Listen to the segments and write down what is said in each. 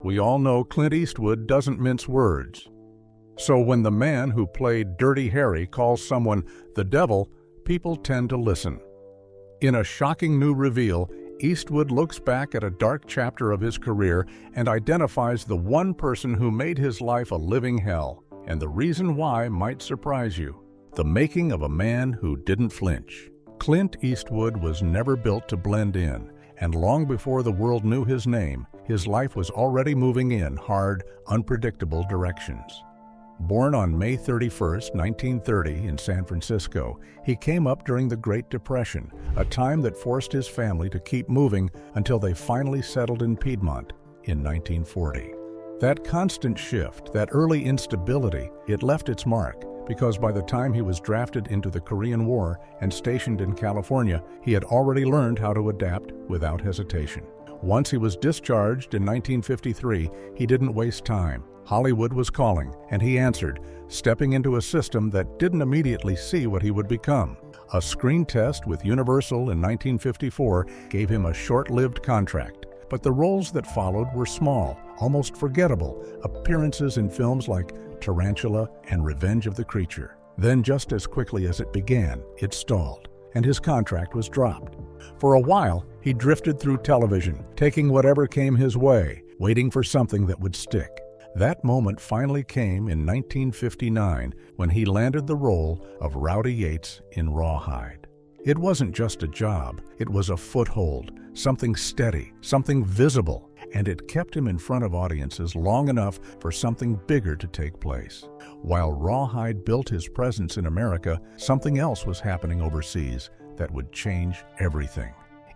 we all know Clint Eastwood doesn't mince words. So when the man who played Dirty Harry calls someone the devil, people tend to listen. In a shocking new reveal, Eastwood looks back at a dark chapter of his career and identifies the one person who made his life a living hell, and the reason why might surprise you. The making of a man who didn't flinch. Clint Eastwood was never built to blend in, and long before the world knew his name, his life was already moving in hard, unpredictable directions. Born on May 31, 1930 in San Francisco, he came up during the Great Depression, a time that forced his family to keep moving until they finally settled in Piedmont in 1940. That constant shift, that early instability, it left its mark, because by the time he was drafted into the Korean War and stationed in California, he had already learned how to adapt without hesitation. Once he was discharged in 1953, he didn't waste time. Hollywood was calling, and he answered, stepping into a system that didn't immediately see what he would become. A screen test with Universal in 1954 gave him a short-lived contract, but the roles that followed were small, almost forgettable, appearances in films like Tarantula and Revenge of the Creature. Then, just as quickly as it began, it stalled, and his contract was dropped. For a while, he drifted through television, taking whatever came his way, waiting for something that would stick. That moment finally came in 1959 when he landed the role of Rowdy Yates in Rawhide. It wasn't just a job, it was a foothold, something steady, something visible, and it kept him in front of audiences long enough for something bigger to take place. While Rawhide built his presence in America, something else was happening overseas that would change everything.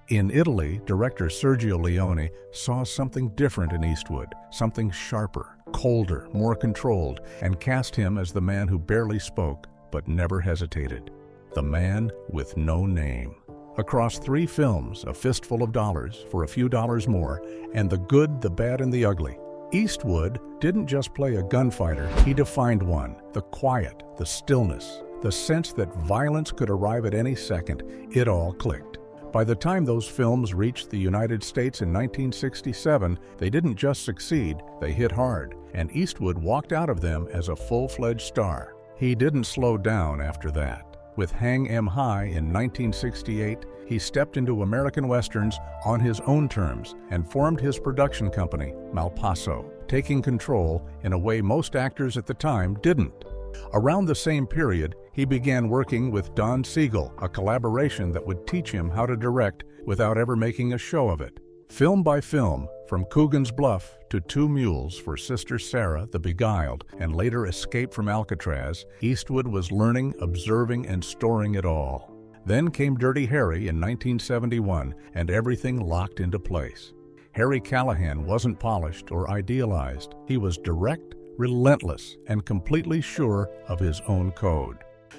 In Italy, director Sergio Leone saw something different in Eastwood, something sharper, colder, more controlled, and cast him as the man who barely spoke but never hesitated. The man with no name. Across 3 films, A Fistful of Dollars for a Few Dollars More, and The Good, the Bad, and the Ugly, Eastwood didn't just play a gunfighter, he defined one. The quiet, the stillness, the sense that violence could arrive at any second, it all clicked. By the time those films reached the United States in 1967, they didn't just succeed, they hit hard, and Eastwood walked out of them as a full-fledged star. He didn't slow down after that. With Hang 'Em High in 1968, he stepped into American westerns on his own terms and formed his production company, Malpaso, taking control in a way most actors at the time didn't. Around the same period, he began working with Don Siegel, a collaboration that would teach him how to direct without ever making a show of it. Film by film, from Coogan's Bluff to Two Mules for Sister Sarah, the Beguiled, and later Escape from Alcatraz, Eastwood was learning, observing, and storing it all. Then came Dirty Harry in 1971, and everything locked into place. Harry Callahan wasn't polished or idealized. He was direct, relentless, and completely sure of his own code.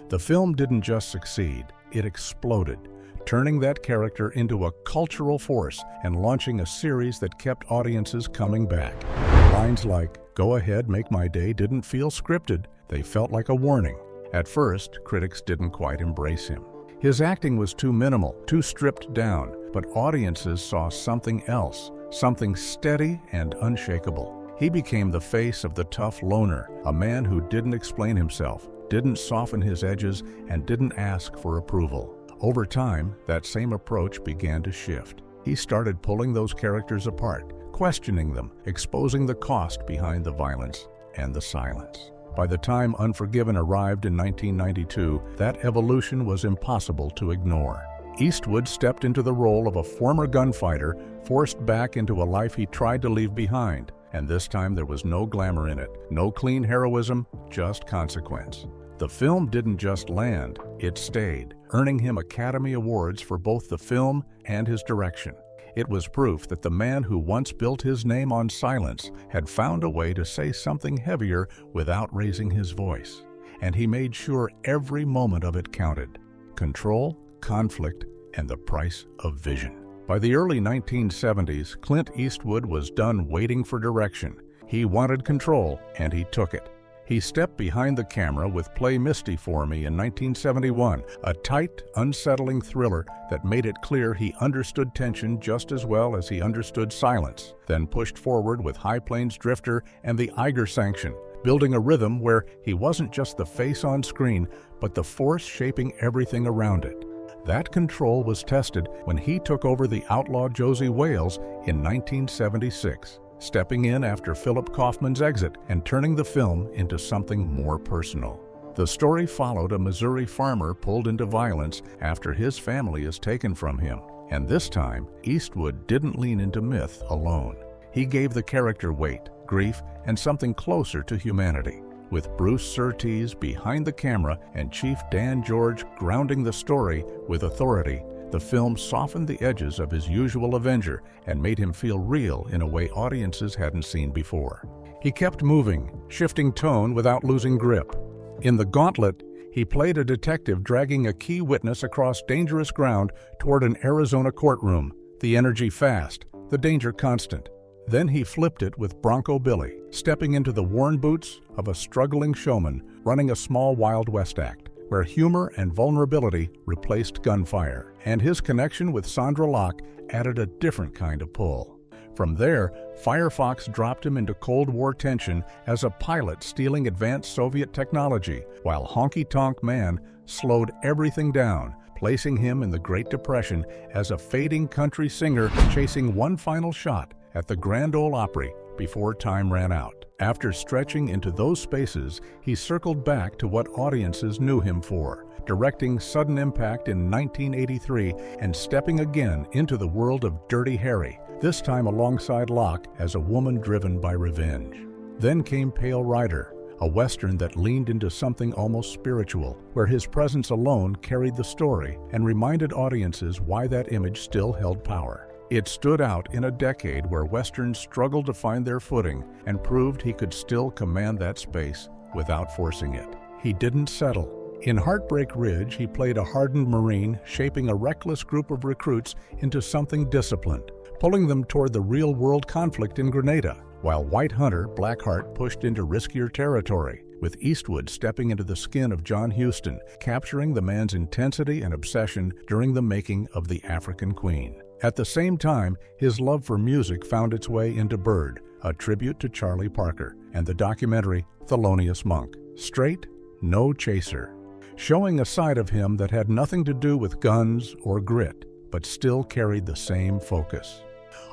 The film didn't just succeed, it exploded, turning that character into a cultural force and launching a series that kept audiences coming back. Lines like, "Go ahead, make my day," didn't feel scripted, they felt like a warning. At first, critics didn't quite embrace him. His acting was too minimal, too stripped down, but audiences saw something else, something steady and unshakable. He became the face of the tough loner, a man who didn't explain himself, didn't soften his edges, and didn't ask for approval. Over time, that same approach began to shift. He started pulling those characters apart, questioning them, exposing the cost behind the violence and the silence. By the time Unforgiven arrived in 1992, that evolution was impossible to ignore. Eastwood stepped into the role of a former gunfighter, forced back into a life he tried to leave behind. And this time there was no glamour in it, no clean heroism, just consequence. The film didn't just land, it stayed, earning him Academy Awards for both the film and his direction. It was proof that the man who once built his name on silence had found a way to say something heavier without raising his voice. And he made sure every moment of it counted. Control, conflict, and the price of vision. By the early 1970s, Clint Eastwood was done waiting for direction. He wanted control, and he took it. He stepped behind the camera with Play Misty for Me in 1971, a tight, unsettling thriller that made it clear he understood tension just as well as he understood silence, then pushed forward with High Plains Drifter and The Eiger Sanction, building a rhythm where he wasn't just the face on screen, but the force shaping everything around it. That control was tested when he took over the outlaw Josie Wales in 1976. Stepping in after Philip Kaufman's exit and turning the film into something more personal. The story followed a Missouri farmer pulled into violence after his family is taken from him. And this time, Eastwood didn't lean into myth alone. He gave the character weight, grief, and something closer to humanity. With Bruce Surtees behind the camera and Chief Dan George grounding the story with authority, the film softened the edges of his usual Avenger and made him feel real in a way audiences hadn't seen before. He kept moving, shifting tone without losing grip. In The Gauntlet, he played a detective dragging a key witness across dangerous ground toward an Arizona courtroom, the energy fast, the danger constant. Then he flipped it with Bronco Billy, stepping into the worn boots of a struggling showman running a small Wild West act, where humor and vulnerability replaced gunfire, and his connection with Sandra Locke added a different kind of pull. From there, Firefox dropped him into Cold War tension as a pilot stealing advanced Soviet technology, while Honky Tonk Man slowed everything down, placing him in the Great Depression as a fading country singer chasing one final shot at the Grand Ole Opry before time ran out. After stretching into those spaces, he circled back to what audiences knew him for, directing Sudden Impact in 1983 and stepping again into the world of Dirty Harry, this time alongside Locke as a woman driven by revenge. Then came Pale Rider, a Western that leaned into something almost spiritual, where his presence alone carried the story and reminded audiences why that image still held power. It stood out in a decade where Westerns struggled to find their footing and proved he could still command that space without forcing it. He didn't settle. In Heartbreak Ridge, he played a hardened Marine shaping a reckless group of recruits into something disciplined, pulling them toward the real-world conflict in Grenada, while White Hunter Blackheart pushed into riskier territory, with Eastwood stepping into the skin of John Huston, capturing the man's intensity and obsession during the making of The African Queen. At the same time, his love for music found its way into Bird, a tribute to Charlie Parker, and the documentary Thelonious Monk. Straight, no chaser, showing a side of him that had nothing to do with guns or grit, but still carried the same focus.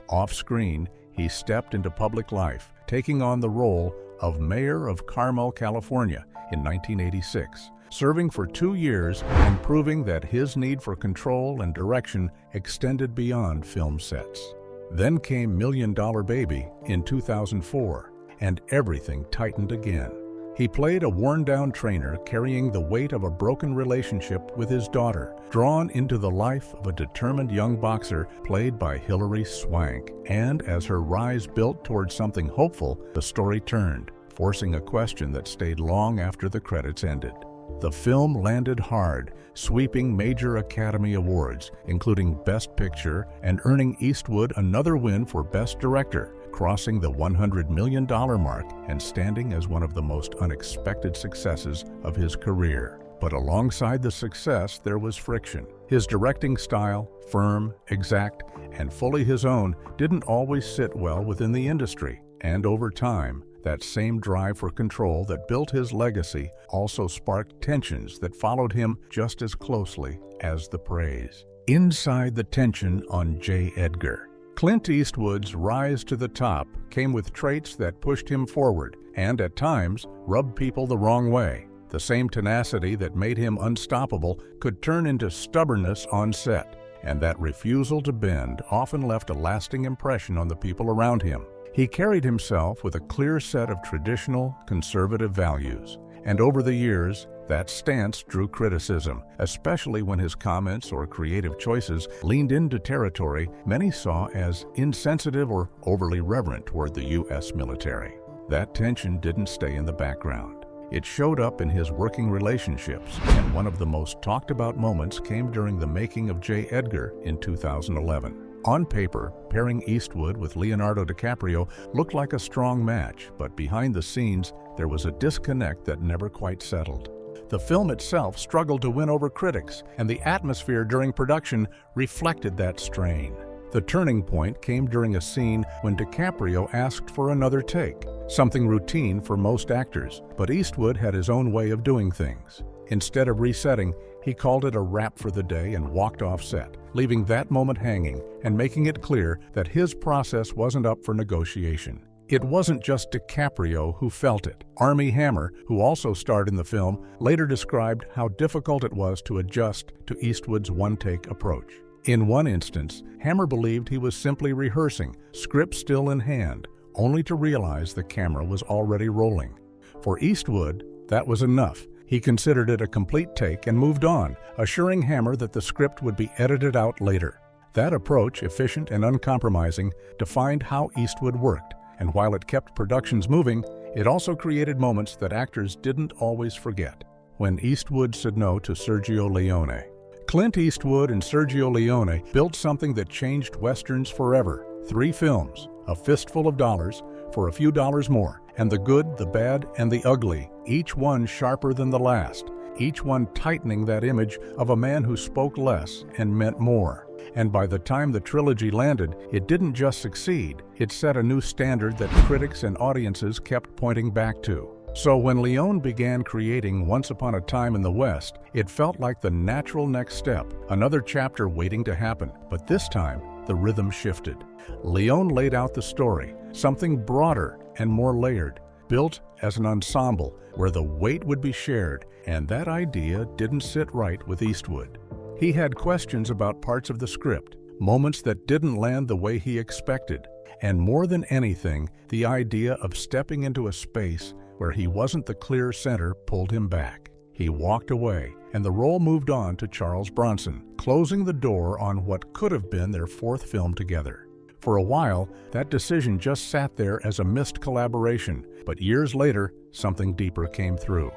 Off-screen, he stepped into public life, taking on the role of Mayor of Carmel, California in 1986, serving for 2 years and proving that his need for control and direction extended beyond film sets. Then came $1 Million Baby in 2004, and everything tightened again. He played a worn-down trainer carrying the weight of a broken relationship with his daughter, drawn into the life of a determined young boxer played by Hilary Swank. And as her rise built towards something hopeful, the story turned, forcing a question that stayed long after the credits ended. The film landed hard, sweeping major Academy Awards, including Best Picture, and earning Eastwood another win for Best Director, crossing the $100 million mark and standing as one of the most unexpected successes of his career. But alongside the success, there was friction. His directing style, firm, exact, and fully his own, didn't always sit well within the industry. And over time, that same drive for control that built his legacy also sparked tensions that followed him just as closely as the praise. Inside the tension on J. Edgar, Clint Eastwood's rise to the top came with traits that pushed him forward and, at times, rubbed people the wrong way. The same tenacity that made him unstoppable could turn into stubbornness on set, and that refusal to bend often left a lasting impression on the people around him. He carried himself with a clear set of traditional, conservative values, and over the years, that stance drew criticism, especially when his comments or creative choices leaned into territory many saw as insensitive or overly reverent toward the U.S. military. That tension didn't stay in the background. It showed up in his working relationships, and one of the most talked about moments came during the making of J. Edgar in 2011. On paper, pairing Eastwood with Leonardo DiCaprio looked like a strong match, but behind the scenes, there was a disconnect that never quite settled. The film itself struggled to win over critics, and the atmosphere during production reflected that strain. The turning point came during a scene when DiCaprio asked for another take, something routine for most actors, but Eastwood had his own way of doing things. Instead of resetting, he called it a wrap for the day and walked off set, leaving that moment hanging and making it clear that his process wasn't up for negotiation. It wasn't just DiCaprio who felt it. Armie Hammer, who also starred in the film, later described how difficult it was to adjust to Eastwood's one-take approach. In one instance, Hammer believed he was simply rehearsing, script still in hand, only to realize the camera was already rolling. For Eastwood, that was enough. He considered it a complete take and moved on, assuring Hammer that the script would be edited out later. That approach, efficient and uncompromising, defined how Eastwood worked, and while it kept productions moving, it also created moments that actors didn't always forget. When Eastwood said no to Sergio Leone. Clint Eastwood and Sergio Leone built something that changed Westerns forever. 3 films, a fistful of dollars, for a few dollars more, and the good, the bad, and the ugly, each one sharper than the last, each one tightening that image of a man who spoke less and meant more. And by the time the trilogy landed, it didn't just succeed, it set a new standard that critics and audiences kept pointing back to. So when Leone began creating Once Upon a Time in the West, it felt like the natural next step, another chapter waiting to happen. But this time, the rhythm shifted. Leone laid out the story, something broader and more layered, built as an ensemble where the weight would be shared, and that idea didn't sit right with Eastwood. He had questions about parts of the script, moments that didn't land the way he expected, and more than anything, the idea of stepping into a space where he wasn't the clear center pulled him back. He walked away, and the role moved on to Charles Bronson, closing the door on what could have been their 4th film together. For a while, that decision just sat there as a missed collaboration, but years later, something deeper came through.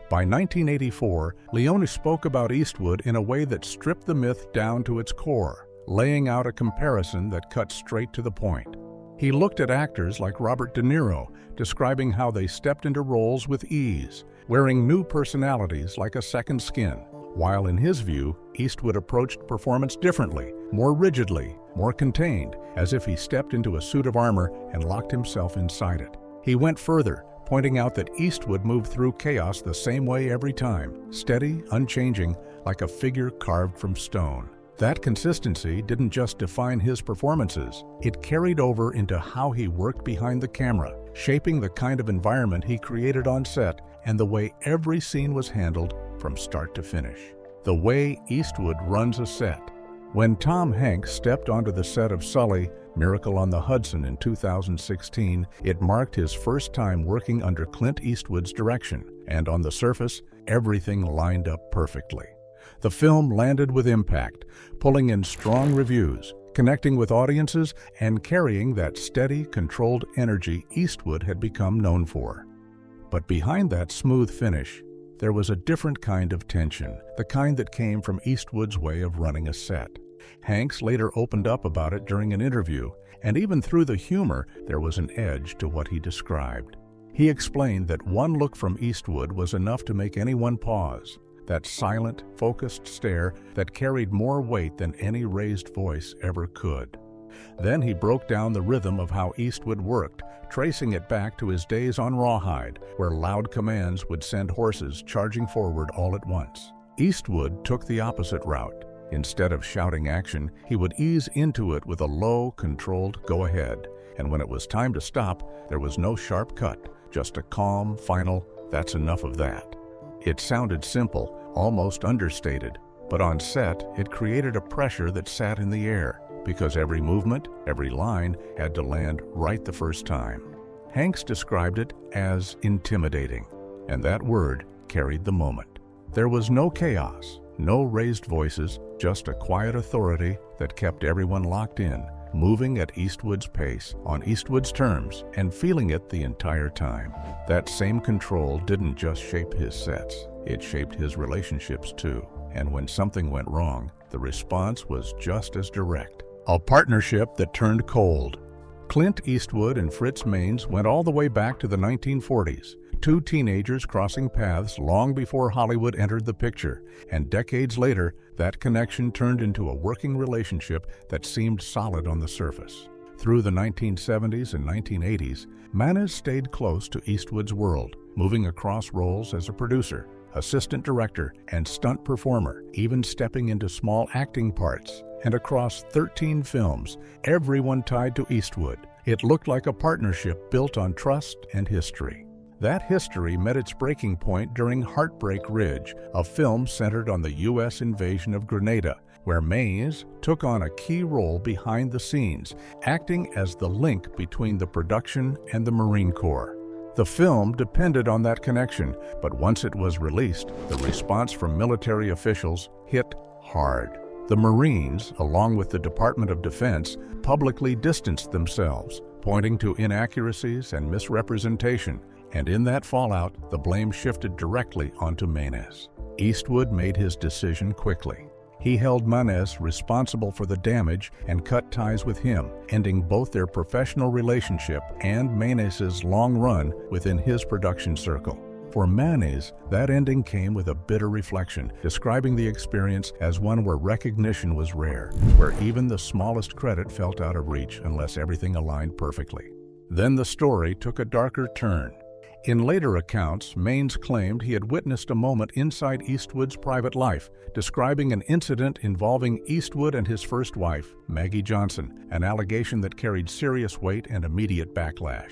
By 1984, Leone spoke about Eastwood in a way that stripped the myth down to its core, laying out a comparison that cut straight to the point. He looked at actors like Robert De Niro, describing how they stepped into roles with ease, wearing new personalities like a second skin, while in his view, Eastwood approached performance differently, more rigidly, more contained, as if he stepped into a suit of armor and locked himself inside it. He went further, pointing out that Eastwood moved through chaos the same way every time, steady, unchanging, like a figure carved from stone. That consistency didn't just define his performances, it carried over into how he worked behind the camera, shaping the kind of environment he created on set and the way every scene was handled from start to finish. The way Eastwood runs a set. When Tom Hanks stepped onto the set of Sully, Miracle on the Hudson in 2016, it marked his first time working under Clint Eastwood's direction, and on the surface, everything lined up perfectly. The film landed with impact, pulling in strong reviews, connecting with audiences, and carrying that steady, controlled energy Eastwood had become known for. But behind that smooth finish, there was a different kind of tension, the kind that came from Eastwood's way of running a set. Hanks later opened up about it during an interview, and even through the humor, there was an edge to what he described. He explained that one look from Eastwood was enough to make anyone pause, that silent, focused stare that carried more weight than any raised voice ever could. Then he broke down the rhythm of how Eastwood worked, tracing it back to his days on Rawhide, where loud commands would send horses charging forward all at once. Eastwood took the opposite route. Instead of shouting action, he would ease into it with a low, controlled go-ahead, and when it was time to stop, there was no sharp cut, just a calm, final, "That's enough of that." It sounded simple, almost understated, but on set, it created a pressure that sat in the air, because every movement, every line, had to land right the first time. Hanks described it as intimidating, and that word carried the moment. There was no chaos, no raised voices, just a quiet authority that kept everyone locked in, moving at Eastwood's pace, on Eastwood's terms, and feeling it the entire time. That same control didn't just shape his sets, it shaped his relationships too. And when something went wrong, the response was just as direct. A partnership that turned cold. Clint Eastwood and Fritz Mainz went all the way back to the 1940s, two teenagers crossing paths long before Hollywood entered the picture, and decades later, that connection turned into a working relationship that seemed solid on the surface. Through the 1970s and 1980s, Mainz stayed close to Eastwood's world, moving across roles as a producer, assistant director, and stunt performer, even stepping into small acting parts. And across 13 films, everyone tied to Eastwood. It looked like a partnership built on trust and history. That history met its breaking point during Heartbreak Ridge, a film centered on the U.S. invasion of Grenada, where Mainz took on a key role behind the scenes, acting as the link between the production and the Marine Corps. The film depended on that connection, but once it was released, the response from military officials hit hard. The Marines, along with the Department of Defense, publicly distanced themselves, pointing to inaccuracies and misrepresentation, and in that fallout, the blame shifted directly onto Mainz. Eastwood made his decision quickly. He held Mainz responsible for the damage and cut ties with him, ending both their professional relationship and Mainz's long run within his production circle. For Mainz, that ending came with a bitter reflection, describing the experience as one where recognition was rare, where even the smallest credit felt out of reach unless everything aligned perfectly. Then the story took a darker turn. In later accounts, Mainz claimed he had witnessed a moment inside Eastwood's private life, describing an incident involving Eastwood and his first wife, Maggie Johnson, an allegation that carried serious weight and immediate backlash.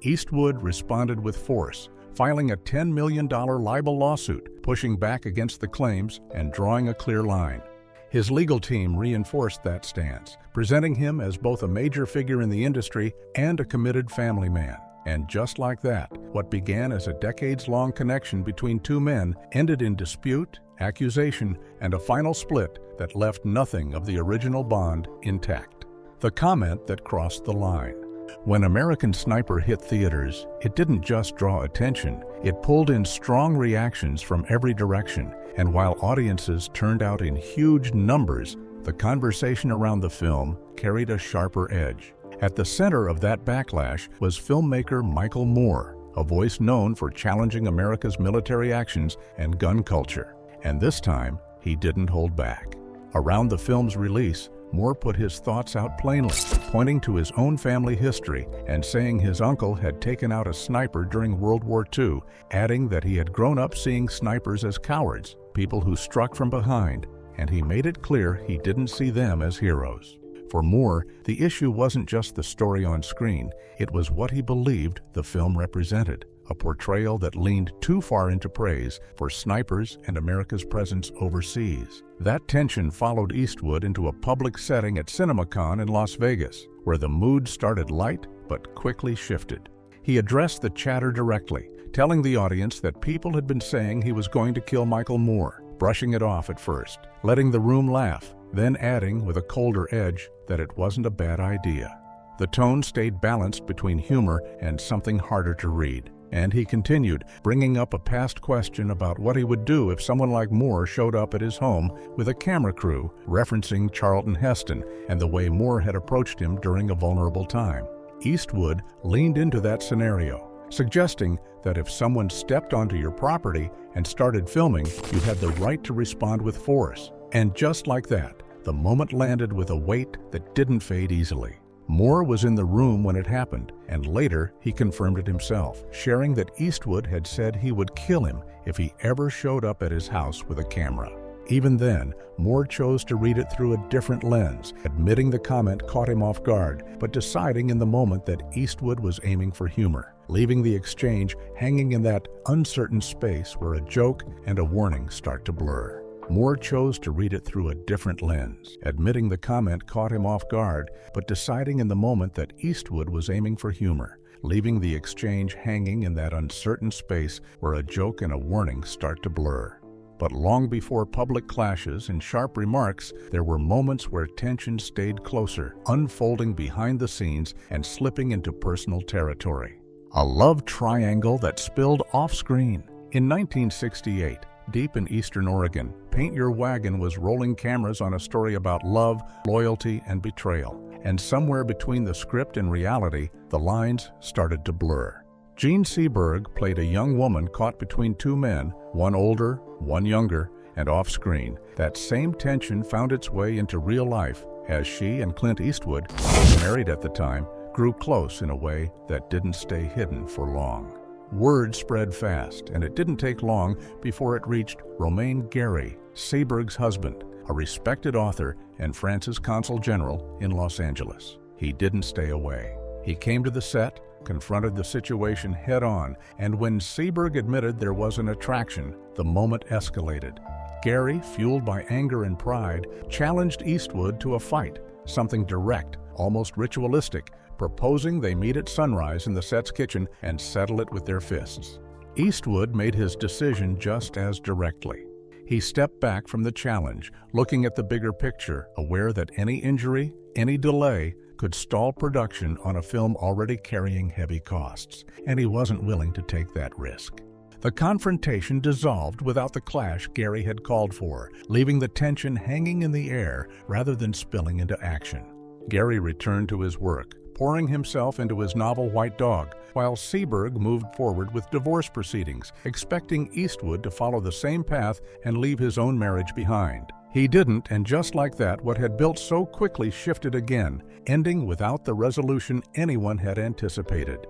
Eastwood responded with force, filing a $10 million libel lawsuit, pushing back against the claims and drawing a clear line. His legal team reinforced that stance, presenting him as both a major figure in the industry and a committed family man. And just like that, what began as a decades-long connection between two men ended in dispute, accusation, and a final split that left nothing of the original bond intact. The comment that crossed the line. When American Sniper hit theaters, it didn't just draw attention, it pulled in strong reactions from every direction, and while audiences turned out in huge numbers, the conversation around the film carried a sharper edge. At the center of that backlash was filmmaker Michael Moore, a voice known for challenging America's military actions and gun culture. And this time, he didn't hold back. Around the film's release, Moore put his thoughts out plainly, pointing to his own family history and saying his uncle had taken out a sniper during World War II, adding that he had grown up seeing snipers as cowards, people who struck from behind, and he made it clear he didn't see them as heroes. For Moore, the issue wasn't just the story on screen, it was what he believed the film represented, a portrayal that leaned too far into praise for snipers and America's presence overseas. That tension followed Eastwood into a public setting at CinemaCon in Las Vegas, where the mood started light but quickly shifted. He addressed the chatter directly, telling the audience that people had been saying he was going to kill Michael Moore, brushing it off at first, letting the room laugh, then adding with a colder edge that it wasn't a bad idea. The tone stayed balanced between humor and something harder to read. And he continued, bringing up a past question about what he would do if someone like Moore showed up at his home with a camera crew, referencing Charlton Heston and the way Moore had approached him during a vulnerable time. Eastwood leaned into that scenario, suggesting that if someone stepped onto your property and started filming, you had the right to respond with force. And just like that, the moment landed with a weight that didn't fade easily. Moore was in the room when it happened, and later he confirmed it himself, sharing that Eastwood had said he would kill him if he ever showed up at his house with a camera. Even then, Moore chose to read it through a different lens, admitting the comment caught him off guard, but deciding in the moment that Eastwood was aiming for humor, leaving the exchange hanging in that uncertain space where a joke and a warning start to blur. Moore chose to read it through a different lens, admitting the comment caught him off guard, but deciding in the moment that Eastwood was aiming for humor, leaving the exchange hanging in that uncertain space where a joke and a warning start to blur. But long before public clashes and sharp remarks, there were moments where tension stayed closer, unfolding behind the scenes and slipping into personal territory. A love triangle that spilled off-screen. In 1968, Deep in eastern Oregon, Paint Your Wagon was rolling cameras on a story about love, loyalty, and betrayal. And somewhere between the script and reality, the lines started to blur. Jean Seberg played a young woman caught between two men, one older, one younger, and off-screen. That same tension found its way into real life as she and Clint Eastwood, married at the time, grew close in a way that didn't stay hidden for long. Word spread fast, and it didn't take long before it reached Romain Gary, Seberg's husband, a respected author and France's consul general in Los Angeles. He didn't stay away. He came to the set, confronted the situation head-on, and when Seberg admitted there was an attraction, the moment escalated. Gary, fueled by anger and pride, challenged Eastwood to a fight, something direct, almost ritualistic, proposing they meet at sunrise in the set's kitchen and settle it with their fists. Eastwood made his decision just as directly. He stepped back from the challenge, looking at the bigger picture, aware that any injury, any delay, could stall production on a film already carrying heavy costs, and he wasn't willing to take that risk. The confrontation dissolved without the clash Gary had called for, leaving the tension hanging in the air rather than spilling into action. Gary returned to his work, pouring himself into his novel White Dog, while Seberg moved forward with divorce proceedings, expecting Eastwood to follow the same path and leave his own marriage behind. He didn't, and just like that, what had built so quickly shifted again, ending without the resolution anyone had anticipated.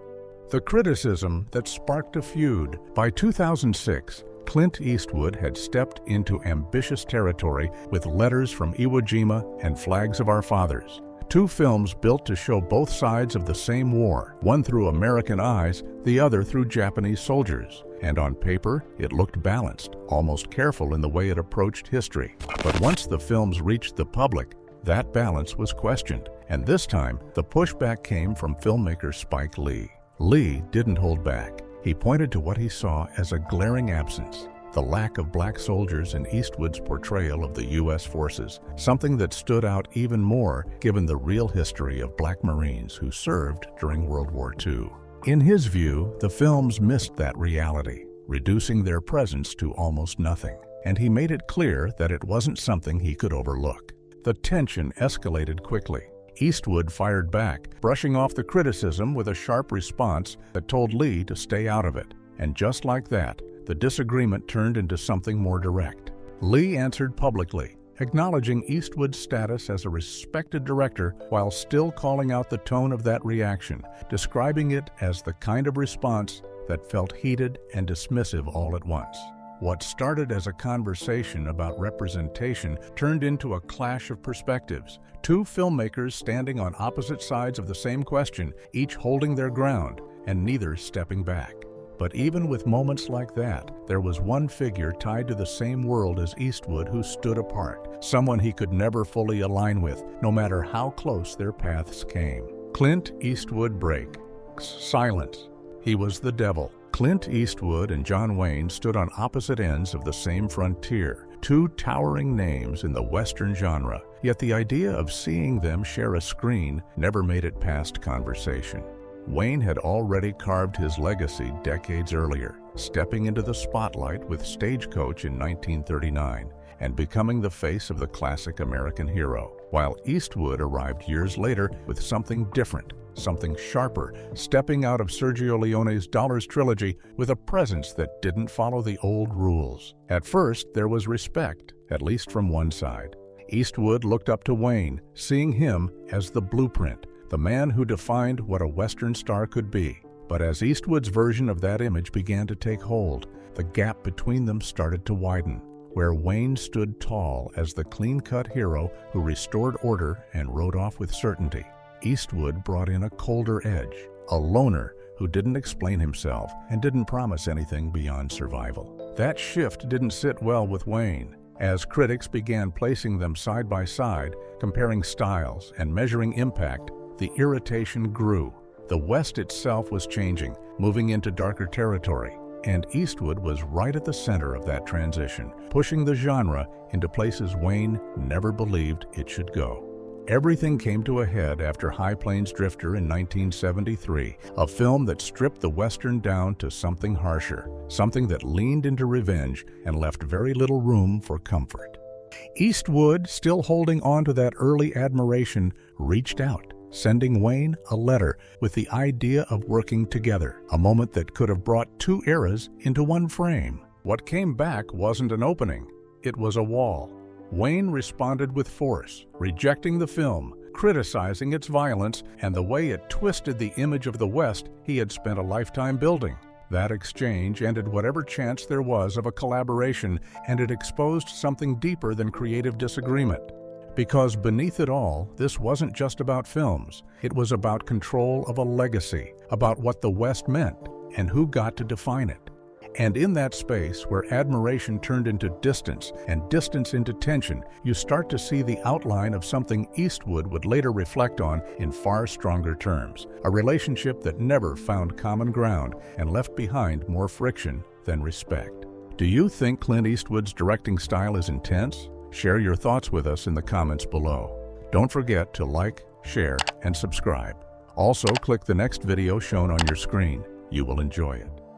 The criticism that sparked a feud. By 2006, Clint Eastwood had stepped into ambitious territory with Letters from Iwo Jima and Flags of Our Fathers. Two films built to show both sides of the same war, one through American eyes, the other through Japanese soldiers. And on paper, it looked balanced, almost careful in the way it approached history. But once the films reached the public, that balance was questioned. And this time, the pushback came from filmmaker Spike Lee. Lee didn't hold back. He pointed to what he saw as a glaring absence: the lack of black soldiers in Eastwood's portrayal of the U.S. forces, something that stood out even more given the real history of black Marines who served during World War II. In his view, the films missed that reality, reducing their presence to almost nothing, and he made it clear that it wasn't something he could overlook. The tension escalated quickly. Eastwood fired back, brushing off the criticism with a sharp response that told Lee to stay out of it. And just like that, the disagreement turned into something more direct. Lee answered publicly, acknowledging Eastwood's status as a respected director while still calling out the tone of that reaction, describing it as the kind of response that felt heated and dismissive all at once. What started as a conversation about representation turned into a clash of perspectives, two filmmakers standing on opposite sides of the same question, each holding their ground, and neither stepping back. But even with moments like that, there was one figure tied to the same world as Eastwood who stood apart, someone he could never fully align with, no matter how close their paths came. Clint Eastwood breaks silence. He was the devil. Clint Eastwood and John Wayne stood on opposite ends of the same frontier, two towering names in the Western genre, yet the idea of seeing them share a screen never made it past conversation. Wayne had already carved his legacy decades earlier, stepping into the spotlight with Stagecoach in 1939 and becoming the face of the classic American hero, while Eastwood arrived years later with something different, something sharper, stepping out of Sergio Leone's Dollars trilogy with a presence that didn't follow the old rules. At first, there was respect, at least from one side. Eastwood looked up to Wayne, seeing him as the blueprint, the man who defined what a Western star could be. But as Eastwood's version of that image began to take hold, the gap between them started to widen, where Wayne stood tall as the clean-cut hero who restored order and rode off with certainty. Eastwood brought in a colder edge, a loner who didn't explain himself and didn't promise anything beyond survival. That shift didn't sit well with Wayne. As critics began placing them side by side, comparing styles and measuring impact, the irritation grew. The West itself was changing, moving into darker territory, and Eastwood was right at the center of that transition, pushing the genre into places Wayne never believed it should go. Everything came to a head after High Plains Drifter in 1973, a film that stripped the Western down to something harsher, something that leaned into revenge and left very little room for comfort. Eastwood, still holding on to that early admiration, reached out, sending Wayne a letter with the idea of working together, a moment that could have brought two eras into one frame. What came back wasn't an opening, it was a wall. Wayne responded with force, rejecting the film, criticizing its violence and the way it twisted the image of the West he had spent a lifetime building. That exchange ended whatever chance there was of a collaboration, and it exposed something deeper than creative disagreement. Because beneath it all, this wasn't just about films. It was about control of a legacy, about what the West meant and who got to define it. And in that space where admiration turned into distance and distance into tension, you start to see the outline of something Eastwood would later reflect on in far stronger terms, a relationship that never found common ground and left behind more friction than respect. Do you think Clint Eastwood's directing style is intense? Share your thoughts with us in the comments below. Don't forget to like, share, and subscribe. Also, click the next video shown on your screen. You will enjoy it.